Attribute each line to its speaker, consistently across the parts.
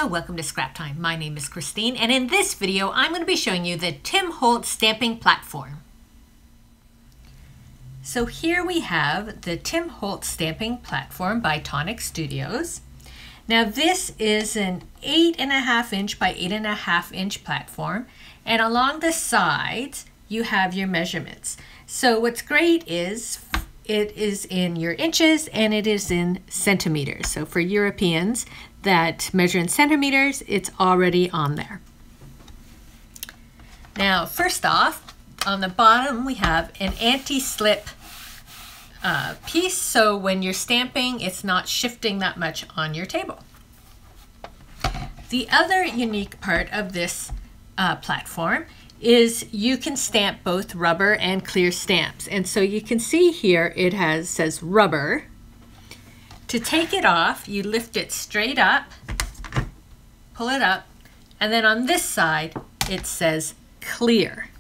Speaker 1: Hello, welcome to Scrap Time. My name is Christine, and in this video I'm going to be showing you the Tim Holtz stamping platform. So here we have the Tim Holtz stamping platform by Tonic Studios. Now this is an 8.5 inch by 8.5 inch platform, and along the sides you have your measurements. So what's great is it is in your inches and it is in centimeters. So for Europeans that measure in centimeters, it's already on there. Now, first off, on the bottom we have an anti-slip piece, so when you're stamping, it's not shifting that much on your table. The other unique part of this platform is you can stamp both rubber and clear stamps. And so you can see here it says rubber. To take it off, you lift it straight up, pull it up, and then on this side it says clear.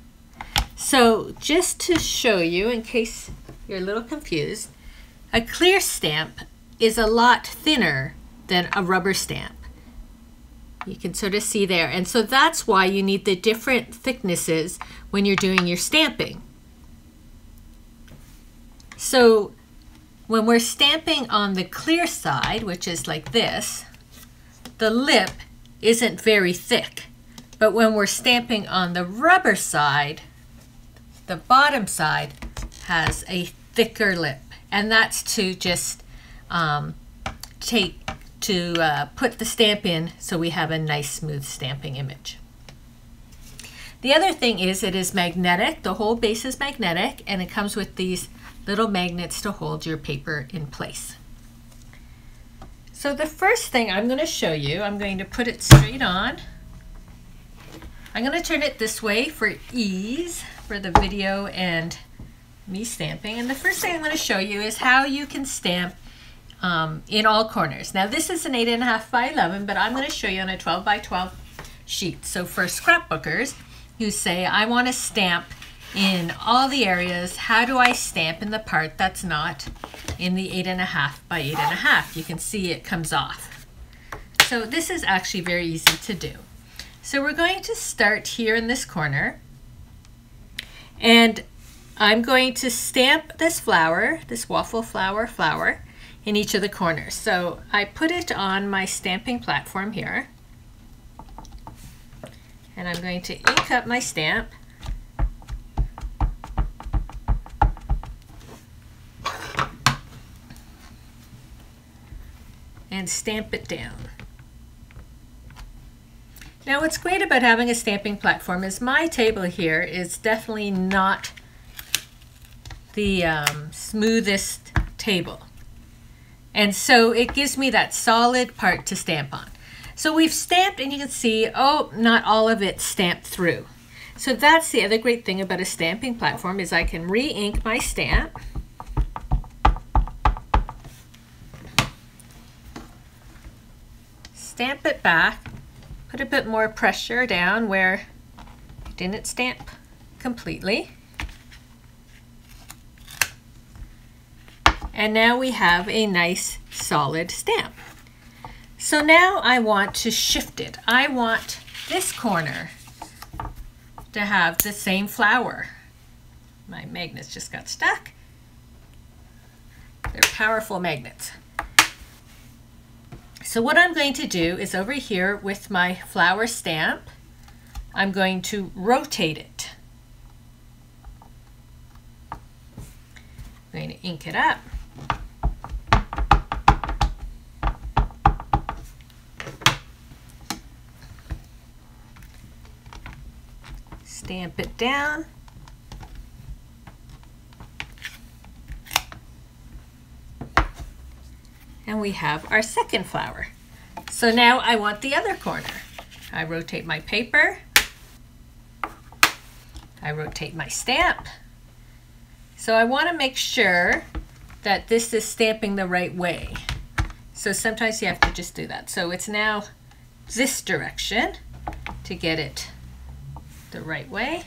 Speaker 1: So just to show you, in case you're a little confused, a clear stamp is a lot thinner than a rubber stamp. You can sort of see there, and so that's why you need the different thicknesses when you're doing your stamping. So when we're stamping on the clear side, which is like this, the lip isn't very thick. But when we're stamping on the rubber side, the bottom side has a thicker lip, and that's to just put the stamp in so we have a nice smooth stamping image. The other thing is it is magnetic. The whole base is magnetic, and it comes with these little magnets to hold your paper in place. So the first thing I'm going to show you, I'm going to put it straight on. I'm going to turn it this way for ease for the video and me stamping. And the first thing I'm going to show you is how you can stamp in all corners. Now this is an 8.5 by 11, but I'm going to show you on a 12 by 12 sheet. So for scrapbookers who say, I want to stamp in all the areas, how do I stamp in the part that's not in the 8.5 by 8.5? You can see it comes off. So this is actually very easy to do. So we're going to start here in this corner, and I'm going to stamp this flower, this waffle flower, in each of the corners. So I put it on my stamping platform here, and I'm going to ink up my stamp. And stamp it down. Now what's great about having a stamping platform is my table here is definitely not the smoothest table. And so it gives me that solid part to stamp on. So we've stamped, and you can see, oh, not all of it stamped through. So that's the other great thing about a stamping platform is I can re-ink my stamp. Stamp it back, put a bit more pressure down where it didn't stamp completely. And now we have a nice solid stamp. So now I want to shift it. I want this corner to have the same flower. My magnets just got stuck. They're powerful magnets. So what I'm going to do is over here with my flower stamp, I'm going to rotate it. I'm going to ink it up. Stamp it down. And we have our second flower. So now I want the other corner. I rotate my paper. I rotate my stamp. So I want to make sure that this is stamping the right way. So sometimes you have to just do that. So it's now this direction to get it the right way.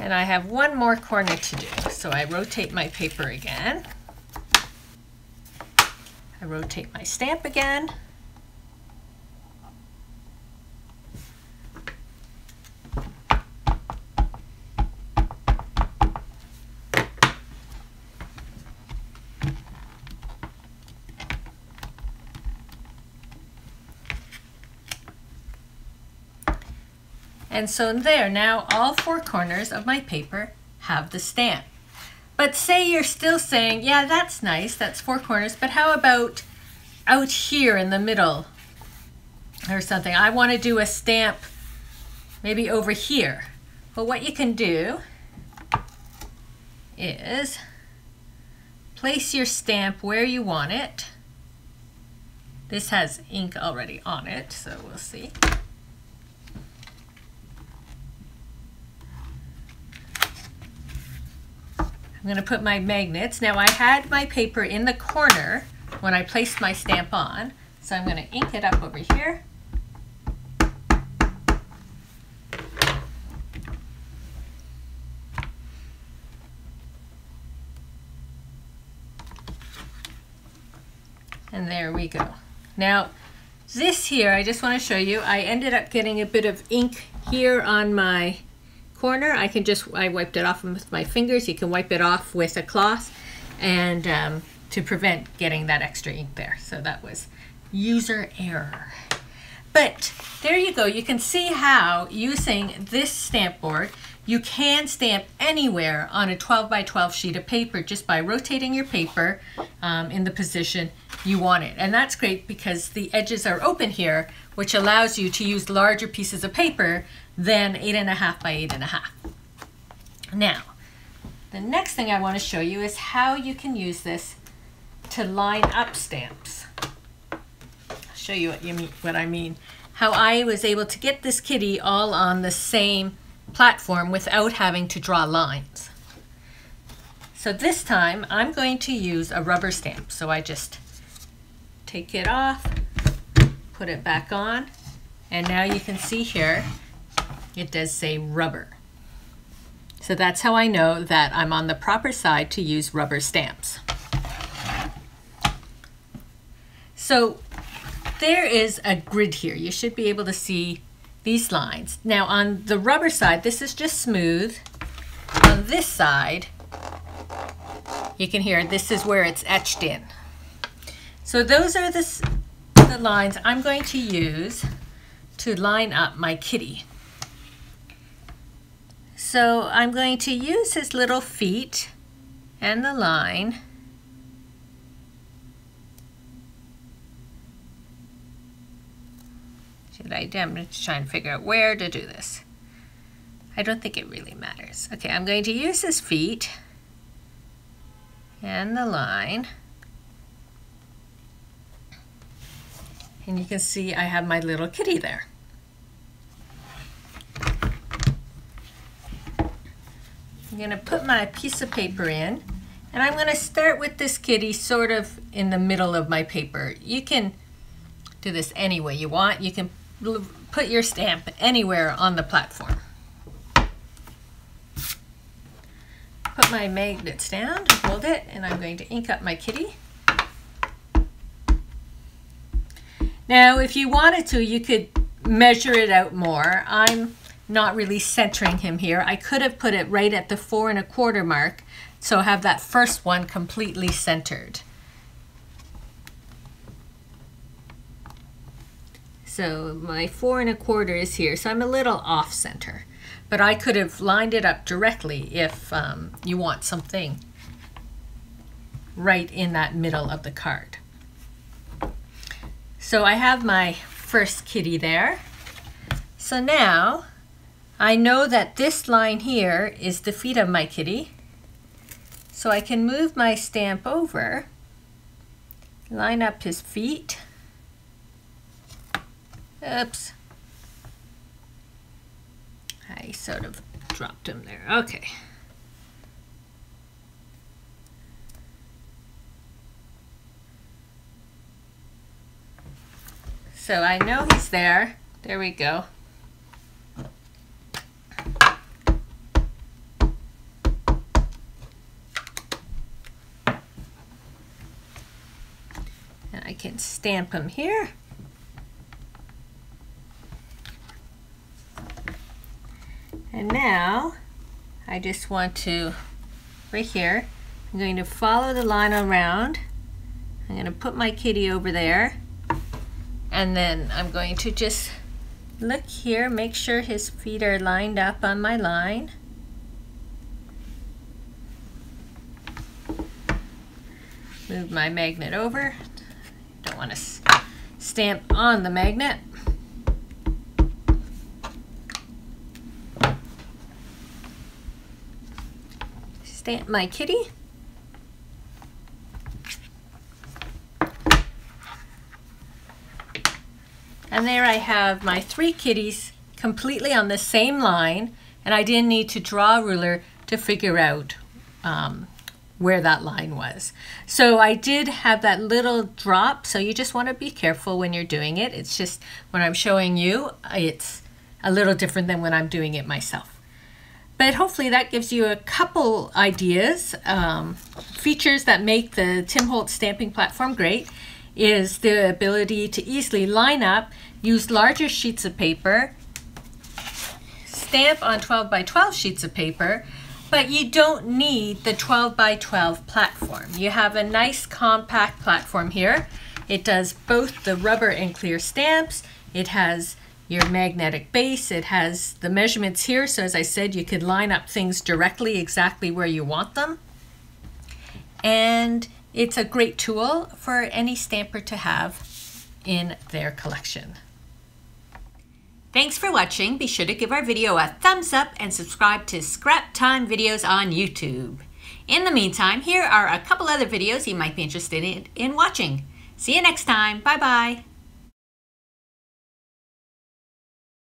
Speaker 1: And I have one more corner to do. So I rotate my paper again. I rotate my stamp again. And so there, now all four corners of my paper have the stamp. But say you're still saying, yeah, that's nice, that's four corners, but how about out here in the middle or something? I want to do a stamp maybe over here. Well, what you can do is place your stamp where you want it. This has ink already on it, so we'll see. I'm going to put my magnets. Now I had my paper in the corner when I placed my stamp on, so I'm going to ink it up over here. And there we go. Now this here, I just want to show you, I ended up getting a bit of ink here on my corner. I wiped it off with my fingers. You can wipe it off with a cloth and to prevent getting that extra ink there. So that was user error. But there you go. You can see how using this stamp board, you can stamp anywhere on a 12 by 12 sheet of paper just by rotating your paper in the position you want it. And that's great because the edges are open here, which allows you to use larger pieces of paper than 8.5 by 8.5. Now, the next thing I want to show you is how you can use this to line up stamps. I'll show you what I mean. How I was able to get this kitty all on the same platform without having to draw lines. So this time I'm going to use a rubber stamp. So I just take it off, put it back on, and now you can see here it does say rubber. So that's how I know that I'm on the proper side to use rubber stamps. So there is a grid here. You should be able to see these lines. Now on the rubber side, this is just smooth. On this side, you can hear this is where it's etched in. So those are the lines I'm going to use to line up my kitty. So I'm going to use his little feet and the line. I'm going to try and figure out where to do this. I don't think it really matters. Okay, I'm going to use his feet and the line. And you can see I have my little kitty there. I'm going to put my piece of paper in, and I'm going to start with this kitty sort of in the middle of my paper. You can do this any way you want. You can put your stamp anywhere on the platform. Put my magnets down, hold it, and I'm going to ink up my kitty. Now, if you wanted to, you could measure it out more. I'm not really centering him here. I could have put it right at the 4 1/4 mark, so have that first one completely centered. So my 4 1/4 is here, so I'm a little off center, but I could have lined it up directly if you want something right in that middle of the card. So I have my first kitty there. So now I know that this line here is the feet of my kitty. So I can move my stamp over, line up his feet. Oops. I sort of dropped him there. Okay. So I know he's there. There we go. I can stamp them here. And now I just want to, right here, I'm going to follow the line around. I'm going to put my kitty over there. And then I'm going to just look here, make sure his feet are lined up on my line. Move my magnet over. Don't want to stamp on the magnet. Stamp my kitty. And there I have my 3 kitties completely on the same line, and I didn't need to draw a ruler to figure out where that line was. So I did have that little drop, so you just want to be careful when you're doing it. It's just when I'm showing you, it's a little different than when I'm doing it myself. But hopefully that gives you a couple ideas. Features that make the Tim Holtz stamping platform great is the ability to easily line up, use larger sheets of paper, stamp on 12 by 12 sheets of paper, but you don't need the 12 by 12 platform. You have a nice compact platform here. It does both the rubber and clear stamps. It has your magnetic base. It has the measurements here. So as I said, you could line up things directly exactly where you want them. And it's a great tool for any stamper to have in their collection. Thanks for watching. Be sure to give our video a thumbs up and subscribe to Scrap Time videos on YouTube. In the meantime, here are a couple other videos you might be interested in watching. See you next time. Bye-bye.